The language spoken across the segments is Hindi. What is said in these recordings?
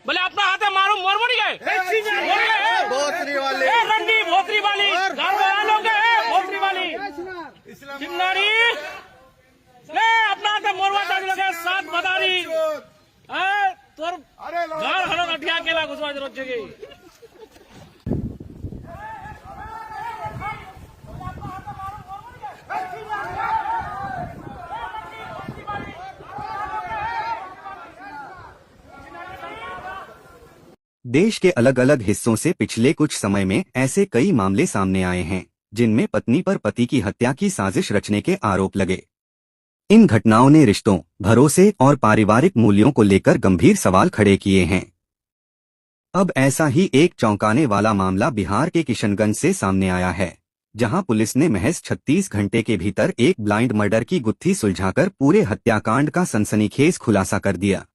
बोले अपना हाथ है मारो मोर मोड़ी गए भोसरी वाले रंडी भोसरी वाली लोग भोसरी वाली चिन्नारी ले अपना हाथ है मोरवा दादी लोग सात बदारी तोर घर हलो अटिया केला घुसवा जरूरत जगे देश के अलग अलग हिस्सों से पिछले कुछ समय में ऐसे कई मामले सामने आए हैं जिनमें पत्नी पर पति की हत्या की साजिश रचने के आरोप लगे। इन घटनाओं ने रिश्तों, भरोसे और पारिवारिक मूल्यों को लेकर गंभीर सवाल खड़े किए हैं। अब ऐसा ही एक चौंकाने वाला मामला बिहार के किशनगंज से सामने आया है, जहां पुलिस ने महज 36 घंटे के भीतर एक ब्लाइंड मर्डर की गुत्थी सुलझाकर पूरे हत्याकांड का सनसनीखेज खुलासा कर दिया।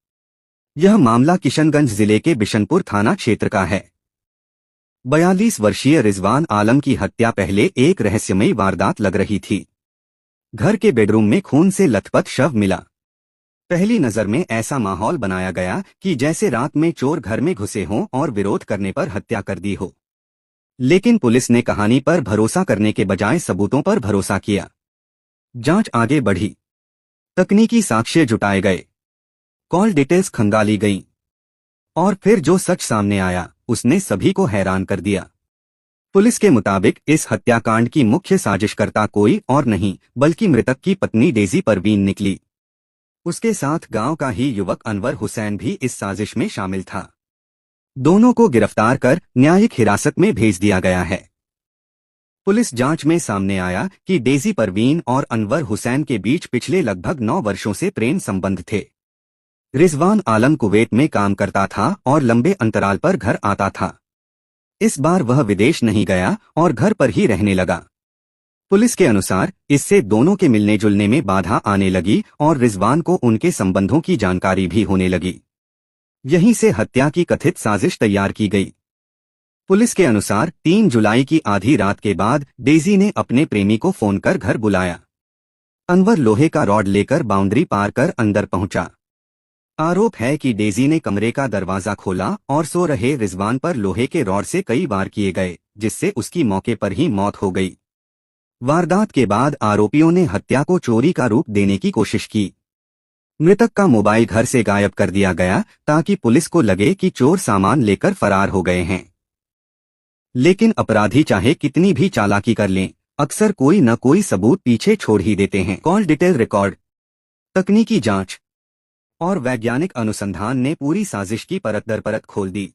यह मामला किशनगंज जिले के बिशनपुर थाना क्षेत्र का है। 42 वर्षीय रिजवान आलम की हत्या पहले एक रहस्यमयी वारदात लग रही थी। घर के बेडरूम में खून से लथपथ शव मिला। पहली नजर में ऐसा माहौल बनाया गया कि जैसे रात में चोर घर में घुसे हों और विरोध करने पर हत्या कर दी हो। लेकिन पुलिस ने कहानी पर भरोसा करने के बजाय सबूतों पर भरोसा किया। जांच आगे बढ़ी, तकनीकी साक्ष्य जुटाए गए, कॉल डिटेल्स खंगाली गईं, और फिर जो सच सामने आया उसने सभी को हैरान कर दिया। पुलिस के मुताबिक इस हत्याकांड की मुख्य साजिशकर्ता कोई और नहीं बल्कि मृतक की पत्नी डेजी परवीन निकली। उसके साथ गांव का ही युवक अनवर हुसैन भी इस साजिश में शामिल था। दोनों को गिरफ्तार कर न्यायिक हिरासत में भेज दिया गया है। पुलिस जांच में सामने आया कि डेजी परवीन और अनवर हुसैन के बीच पिछले लगभग 9 वर्षों से प्रेम संबंध थे। रिजवान आलम कुवैत में काम करता था और लंबे अंतराल पर घर आता था। इस बार वह विदेश नहीं गया और घर पर ही रहने लगा। पुलिस के अनुसार इससे दोनों के मिलने जुलने में बाधा आने लगी और रिजवान को उनके संबंधों की जानकारी भी होने लगी। यहीं से हत्या की कथित साजिश तैयार की गई। पुलिस के अनुसार 3 जुलाई की आधी रात के बाद डेजी ने अपने प्रेमी को फोन कर घर बुलाया। अनवर लोहे का रॉड लेकर बाउंड्री पार कर अंदर पहुंचा। आरोप है कि डेजी ने कमरे का दरवाजा खोला और सो रहे रिजवान पर लोहे के रॉड से कई वार किए गए, जिससे उसकी मौके पर ही मौत हो गई। वारदात के बाद आरोपियों ने हत्या को चोरी का रूप देने की कोशिश की। मृतक का मोबाइल घर से गायब कर दिया गया ताकि पुलिस को लगे कि चोर सामान लेकर फरार हो गए हैं। लेकिन अपराधी चाहे कितनी भी चालाकी कर लें, अक्सर कोई न कोई सबूत पीछे छोड़ ही देते हैं। कॉल डिटेल रिकॉर्ड, तकनीकी जांच और वैज्ञानिक अनुसंधान ने पूरी साजिश की परत दर परत खोल दी।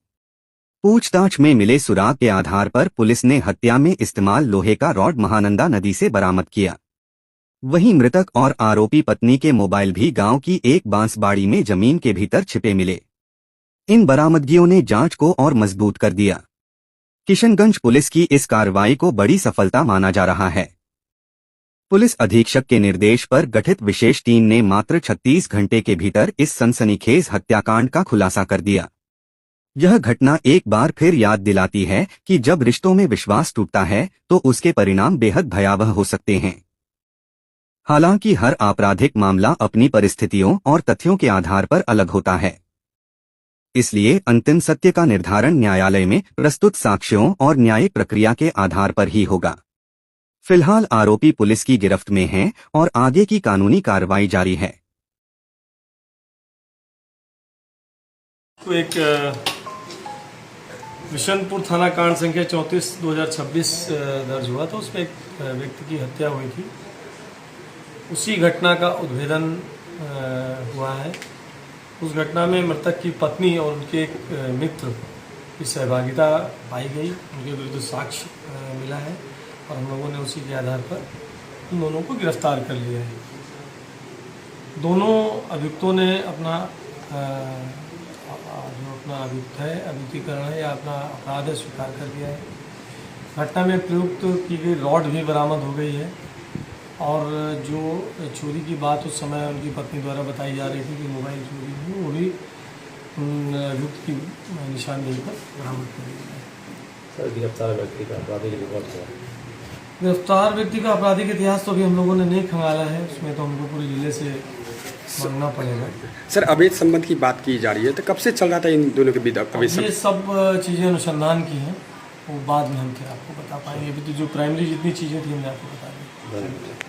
पूछताछ में मिले सुराग के आधार पर पुलिस ने हत्या में इस्तेमाल लोहे का रॉड महानंदा नदी से बरामद किया। वहीं मृतक और आरोपी पत्नी के मोबाइल भी गांव की एक बांसबाड़ी में जमीन के भीतर छिपे मिले। इन बरामदगियों ने जांच को और मजबूत कर दिया। किशनगंज पुलिस की इस कार्रवाई को बड़ी सफलता माना जा रहा है। पुलिस अधीक्षक के निर्देश पर गठित विशेष टीम ने मात्र 36 घंटे के भीतर इस सनसनीखेज हत्याकांड का खुलासा कर दिया। यह घटना एक बार फिर याद दिलाती है कि जब रिश्तों में विश्वास टूटता है तो उसके परिणाम बेहद भयावह हो सकते हैं। हालांकि हर आपराधिक मामला अपनी परिस्थितियों और तथ्यों के आधार पर अलग होता है, इसलिए अंतिम सत्य का निर्धारण न्यायालय में प्रस्तुत साक्ष्यों और न्यायिक प्रक्रिया के आधार पर ही होगा। फिलहाल आरोपी पुलिस की गिरफ्त में हैं और आगे की कानूनी कार्रवाई जारी है। तो एक बिशनपुर थाना कांड संख्या 34/2026 दर्ज हुआ था। उसमें एक व्यक्ति की हत्या हुई थी। उसी घटना का उद्भेदन हुआ है। उस घटना में मृतक की पत्नी और उनके एक मित्र की सहभागिता पाई गई। उनके विरुद्ध साक्ष्य मिला है और हम लोगों ने उसी के आधार पर उन दोनों को गिरफ्तार कर लिया है। दोनों अभियुक्तों ने अपना जो अपना अभियुक्त है, अभियुक्तीकरण है या अपना अपराध है स्वीकार कर दिया है। घटना में प्रयुक्त की गई रॉड भी बरामद हो गई है और जो चोरी की बात उस समय उनकी पत्नी द्वारा बताई जा रही थी कि मोबाइल चोरी हुई, वो भी अभियुक्त की निशानदेही पर बरामद कर दी है। सर, गिरफ्तार व्यक्ति का आपराधिक रिकॉर्ड क्या है? गिरफ्तार व्यक्ति का आपराधिक इतिहास तो अभी हम लोगों ने नहीं खंगाला है। उसमें तो हमको पूरे जिले से मांगना पड़ेगा। सर अवैध संबंध की बात की जा रही है, तो कब से चल रहा था इन दोनों के बीच अवैध ये संबंध? सब चीज़ें अनुसंधान की हैं, वो बाद में हम फिर आपको बता पाएंगे। अभी तो जो प्राइमरी जितनी चीज़ें थी हमने आपको बता दी।